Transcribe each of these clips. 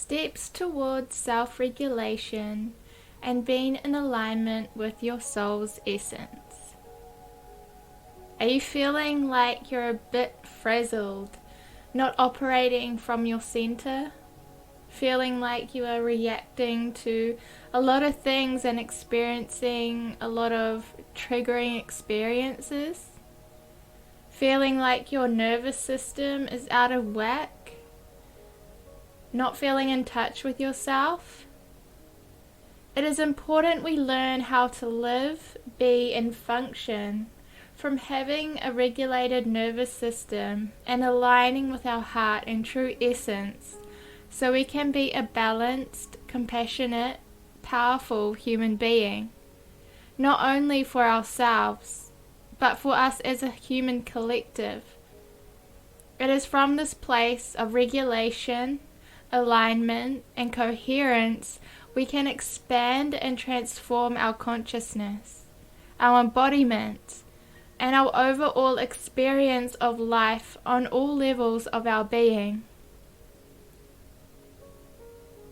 Steps towards self-regulation and being in alignment with your soul's essence. Are you feeling like you're a bit frazzled, not operating from your center? Feeling like you are reacting to a lot of things and experiencing a lot of triggering experiences? Feeling like your nervous system is out of whack? Not feeling in touch with yourself? It is important we learn how to live, be, and function from having a regulated nervous system and aligning with our heart and true essence, so we can be a balanced, compassionate, powerful human being, not only for ourselves, but for us as a human collective. It is from this place of regulation, alignment, and coherence we can expand and transform our consciousness, our embodiment, and our overall experience of life on all levels of our being.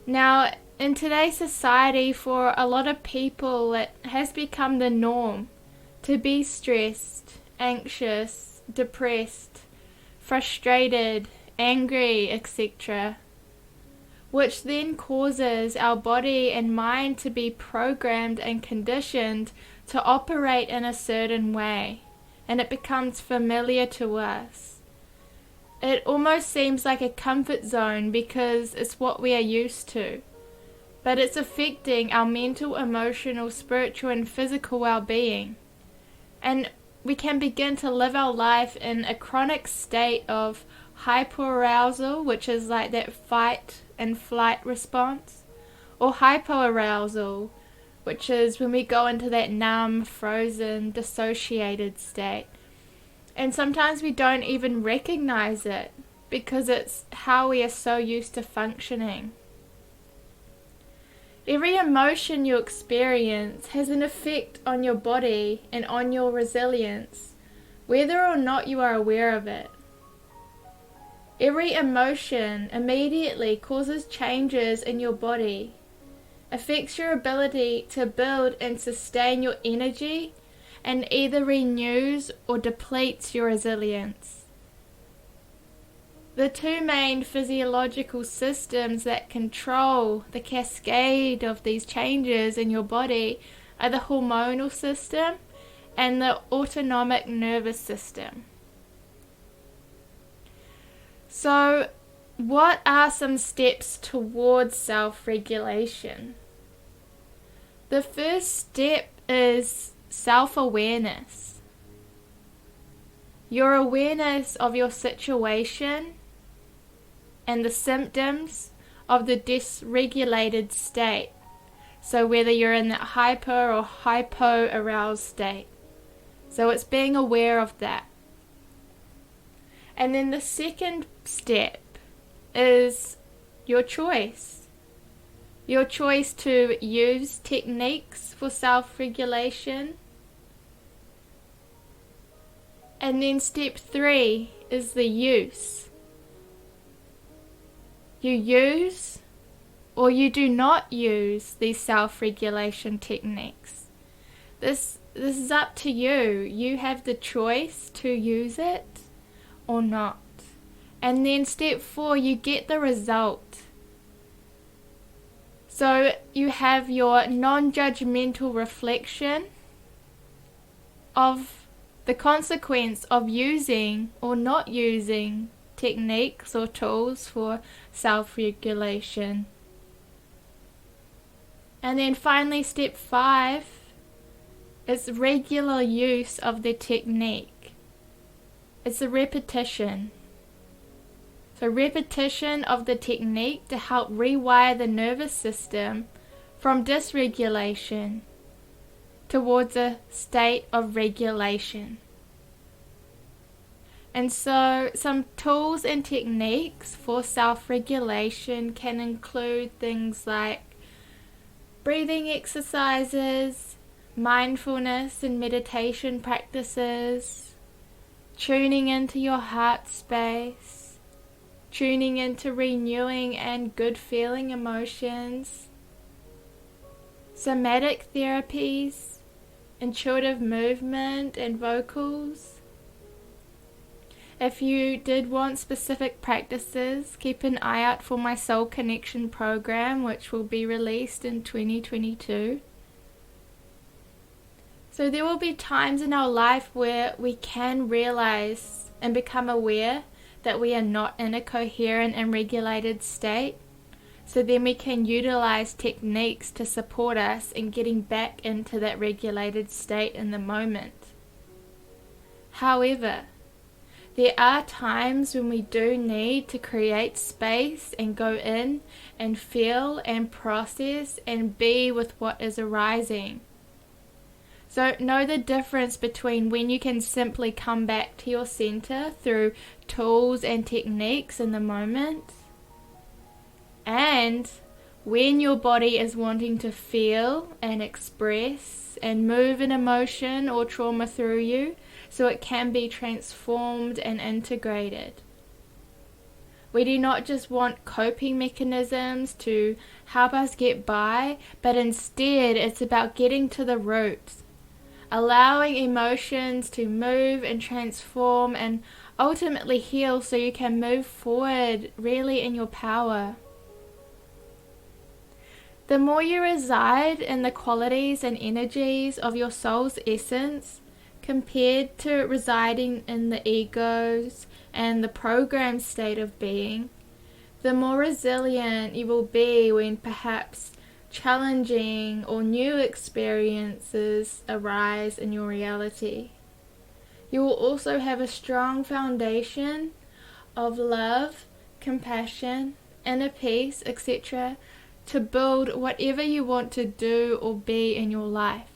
Now, in today's society, for a lot of people, it has become the norm to be stressed, anxious, depressed, frustrated, angry, etc., which then causes our body and mind to be programmed and conditioned to operate in a certain way, and it becomes familiar to us. It almost seems like a comfort zone because it's what we are used to, but it's affecting our mental, emotional, spiritual, and physical well-being. And we can begin to live our life in a chronic state of hypo arousal, which is like that fight and flight response, or hypo arousal, which is when we go into that numb, frozen, dissociated state. And sometimes we don't even recognize it because it's how we are so used to functioning. Every emotion you experience has an effect on your body and on your resilience, whether or not you are aware of it. Every emotion immediately causes changes in your body, affects your ability to build and sustain your energy, and either renews or depletes your resilience. The two main physiological systems that control the cascade of these changes in your body are the hormonal system and the autonomic nervous system. So, what are some steps towards self-regulation? The first step is self-awareness. Your awareness of your situation and the symptoms of the dysregulated state. So whether you're in that hyper or hypo aroused state. So it's being aware of that. And then the second step is your choice. Your choice to use techniques for self-regulation. And then step 3 is the use. You use or you do not use these self-regulation techniques. This is up to you. You have the choice to use it or not. And then step 4, you get the result. So you have your non-judgmental reflection of the consequence of using or not using techniques or tools for self-regulation. And then finally step 5 is regular use of the technique. It's a repetition. So repetition of the technique to help rewire the nervous system from dysregulation towards a state of regulation. And so some tools and techniques for self-regulation can include things like breathing exercises, mindfulness and meditation practices, tuning into your heart space, tuning into renewing and good feeling emotions, somatic therapies, intuitive movement and vocals. If you did want specific practices, keep an eye out for my Soul Connection program, which will be released in 2022. So there will be times in our life where we can realize and become aware that we are not in a coherent and regulated state. So then we can utilize techniques to support us in getting back into that regulated state in the moment. However, there are times when we do need to create space and go in and feel and process and be with what is arising. So know the difference between when you can simply come back to your center through tools and techniques in the moment, and when your body is wanting to feel and express and move an emotion or trauma through you, so it can be transformed and integrated. We do not just want coping mechanisms to help us get by, but instead it's about getting to the roots, allowing emotions to move and transform and ultimately heal so you can move forward really in your power. The more you reside in the qualities and energies of your soul's essence, compared to residing in the egos and the programmed state of being, the more resilient you will be when perhaps challenging or new experiences arise in your reality. You will also have a strong foundation of love, compassion, inner peace, etc. to build whatever you want to do or be in your life.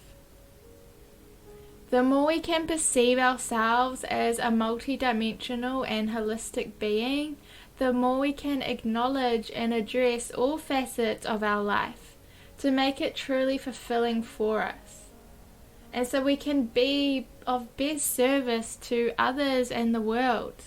The more we can perceive ourselves as a multidimensional and holistic being, the more we can acknowledge and address all facets of our life to make it truly fulfilling for us. And so we can be of best service to others and the world.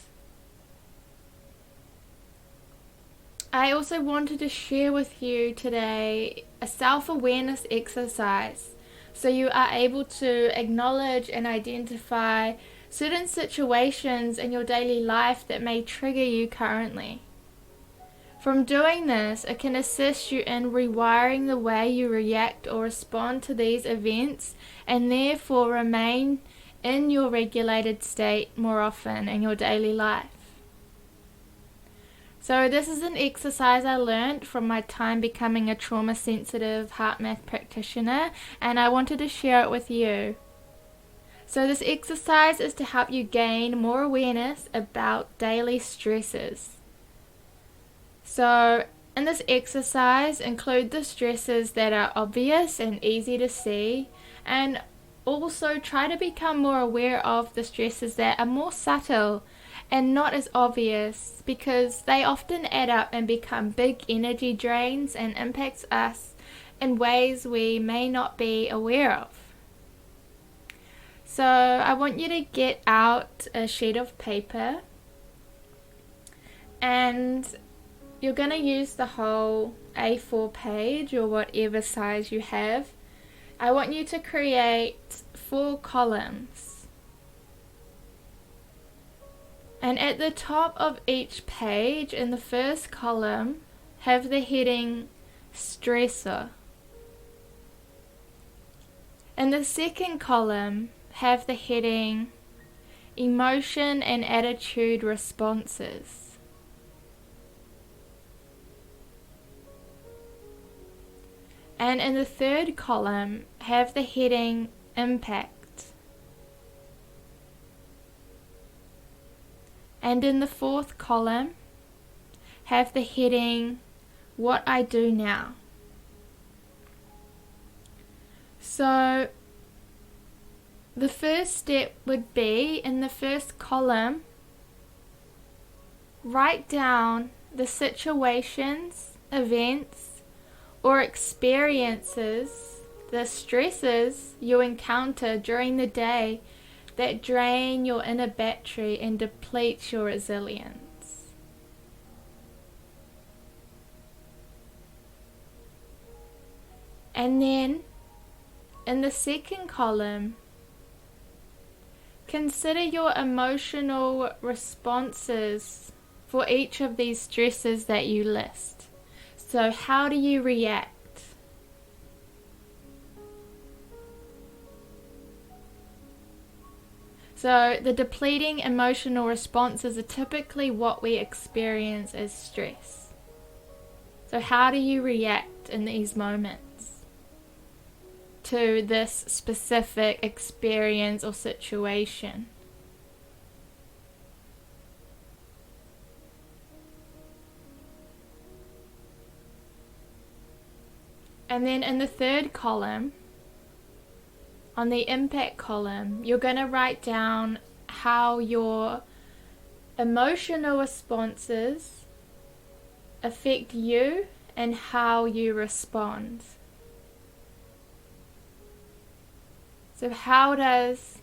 I also wanted to share with you today a self-awareness exercise, so you are able to acknowledge and identify certain situations in your daily life that may trigger you currently. From doing this, it can assist you in rewiring the way you react or respond to these events, and therefore remain in your regulated state more often in your daily life. So this is an exercise I learned from my time becoming a trauma-sensitive heart math practitioner, and I wanted to share it with you. So this exercise is to help you gain more awareness about daily stresses. So in this exercise, include the stresses that are obvious and easy to see, and also try to become more aware of the stresses that are more subtle and not as obvious, because they often add up and become big energy drains and impacts us in ways we may not be aware of. So I want you to get out a sheet of paper, and you're going to use the whole A4 page or whatever size you have. I want you to create 4 columns. And at the top of each page, in the first column, have the heading stressor. In the second column, have the heading emotion and attitude responses. And in the third column, have the heading impact. And in the fourth column, have the heading, what I do now. So, the first step would be, in the first column, write down the situations, events, or experiences, the stresses you encounter during the day that drain your inner battery and deplete your resilience. And then in the second column, consider your emotional responses for each of these stresses that you list. So how do you react? So the depleting emotional responses are typically what we experience as stress. So how do you react in these moments to this specific experience or situation? And then in the third column, on the impact column, you're going to write down how your emotional responses affect you and how you respond. So how does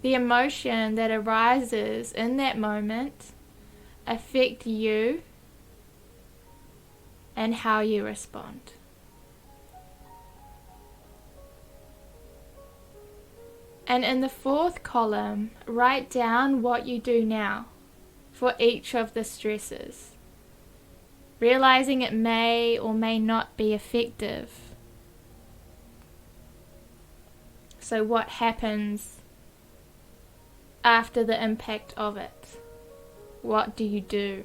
the emotion that arises in that moment affect you and how you respond? And in the fourth column, write down what you do now for each of the stresses, realizing it may or may not be effective. So what happens after the impact of it? What do you do?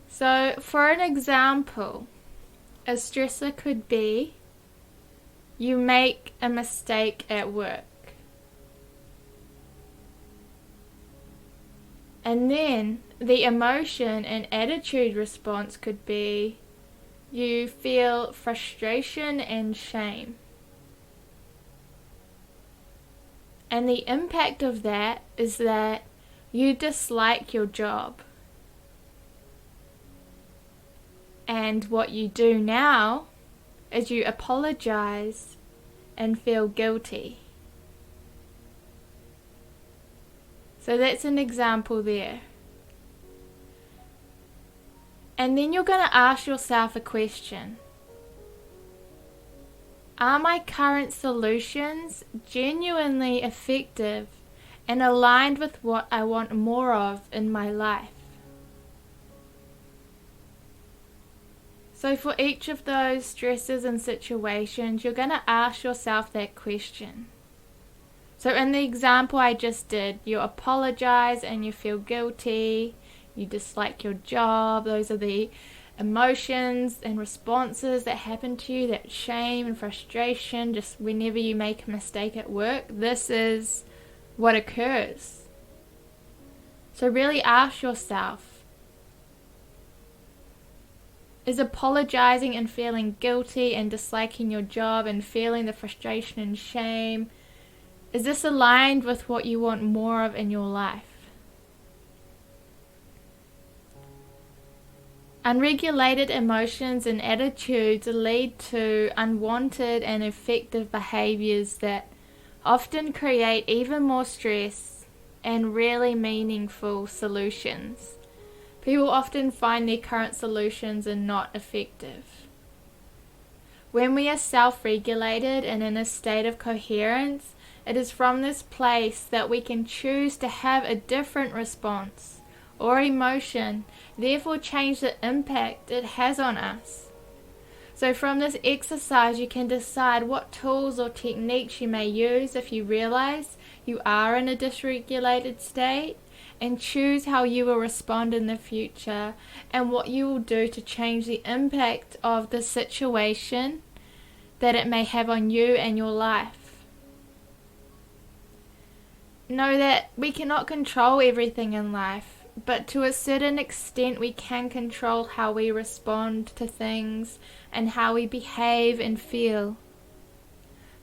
So for an example, a stressor could be you make a mistake at work. And then the emotion and attitude response could be you feel frustration and shame. And the impact of that is that you dislike your job. And what you do now is you apologize and feel guilty. So that's an example there. And then you're going to ask yourself a question. Are my current solutions genuinely effective and aligned with what I want more of in my life? So for each of those stresses and situations, you're going to ask yourself that question. So in the example I just did, you apologize and you feel guilty, you dislike your job. Those are the emotions and responses that happen to you, that shame and frustration, just whenever you make a mistake at work. This is what occurs. So really ask yourself, is apologizing and feeling guilty and disliking your job and feeling the frustration and shame, is this aligned with what you want more of in your life? Unregulated emotions and attitudes lead to unwanted and effective behaviors that often create even more stress and rarely meaningful solutions. People often find their current solutions are not effective. When we are self-regulated and in a state of coherence, it is from this place that we can choose to have a different response or emotion, therefore change the impact it has on us. So from this exercise, you can decide what tools or techniques you may use if you realize you are in a dysregulated state, and choose how you will respond in the future and what you will do to change the impact of the situation that it may have on you and your life. Know that we cannot control everything in life, but to a certain extent we can control how we respond to things and how we behave and feel.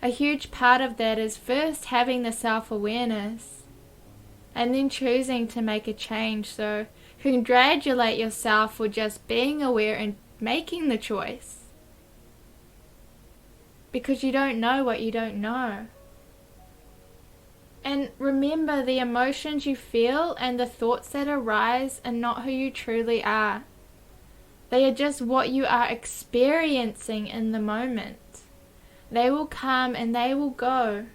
A huge part of that is first having the self-awareness and then choosing to make a change. So congratulate yourself for just being aware and making the choice, because you don't know what you don't know. And remember, the emotions you feel and the thoughts that arise are not who you truly are. They are just what you are experiencing in the moment. They will come and they will go.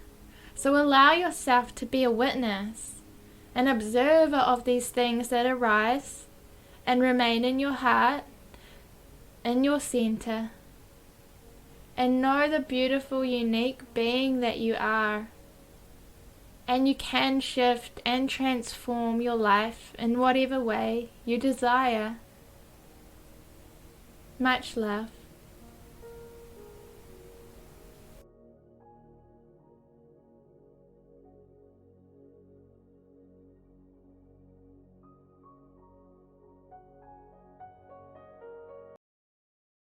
So allow yourself to be a witness, an observer of these things that arise and remain in your heart, in your center, and know the beautiful, unique being that you are. And you can shift and transform your life in whatever way you desire. Much love.